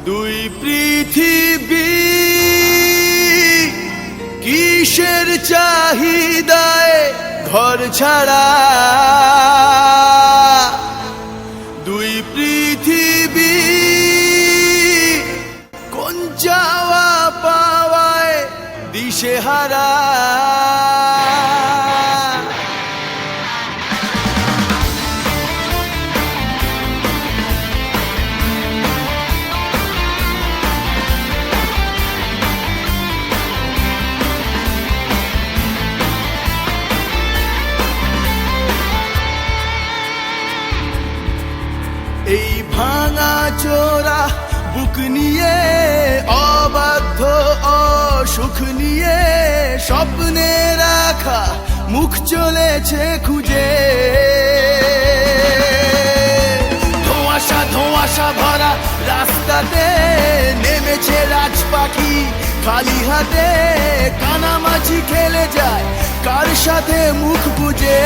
দুই পৃথিবী কিসের চাহিদায় ঘর ছাড়া, দুই পৃথিবী কোন যাওয়া পাওয়ায় দিশেহারা। এই ভাঙা চোরা বুক নিয়ে, অবাধ্য অসুখ নিয়ে, স্বপ্নে রাখা মুখ চলেছে খুঁজে। ধোঁয়াশা ধোঁয়াশা ভরা রাস্তাতে নেমেছে রাজ পাখি, খালি হাতে কানামাছি খেলে যায় কার সাথে মুখ বুঝে।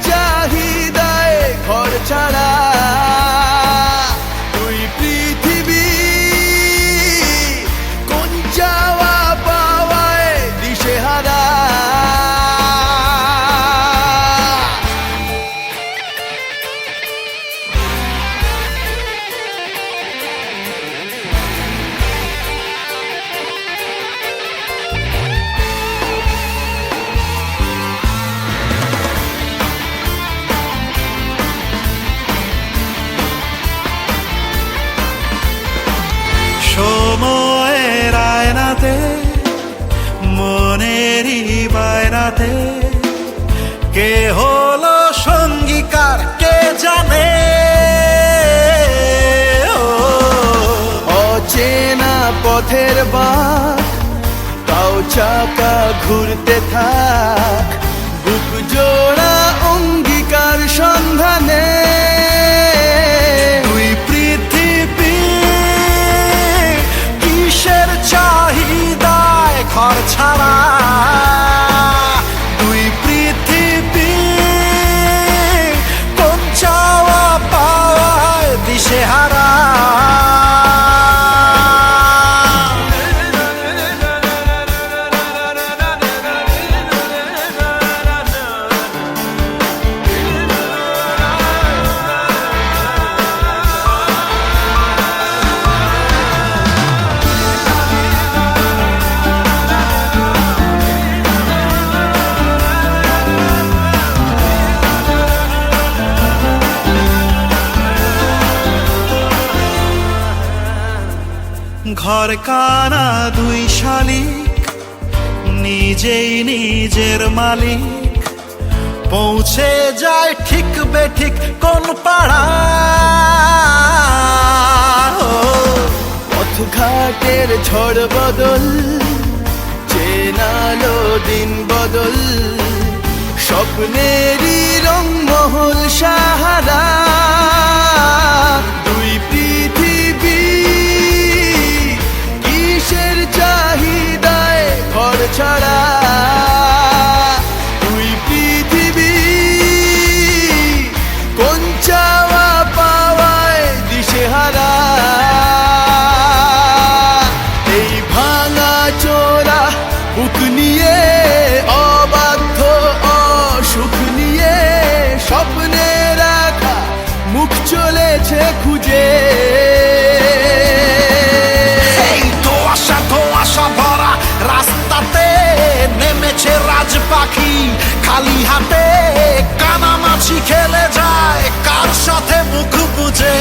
চাহিদায় ঘর ছাড়া, দুই পৃথিবী কোন যাওয়া পাওয়ায় দিশেহারা। সময়ের আয়নাতে, মনেরই বায়নাতে, কে হলো সঙ্গীকার কে জানে। অচেনা পথের বাঁক, তাও চাকা ঘুরতে থাক, বুক জোড়া অঙ্গীকার সন্ধানে। চাহিদায় ঘর ছাড়া, দুই পৃথিবী কোন চাওয়া পাওয়ায় দিশেহারা। ঘর কানা দুই শালিক, নিজেই নিজের মালিক, পৌঁছে যায় ঠিক বেঠিক কোন পাড়া। পথঘাটের ঝড় বদল, চেনালো দিন বদল, স্বপ্নেরই রংমহল সাহারা। দুই পৃথিবী কিসের চাহিদায় ঘর ছাড়া, দুই পৃথিবী কোন চাওয়া পাওয়ায় দিশেহারা। এই ভাঙা চোরা বুক নিয়ে, অবাধ্য অসুখ নিয়ে, স্বপ্নে রাখা মুখ চলেছে খুঁজে। রাস্তাতে নেমেছে রাজ পাখি, খালি হাতে কানামাছি খেলে যায় কার সাথে মুখ বুঝে।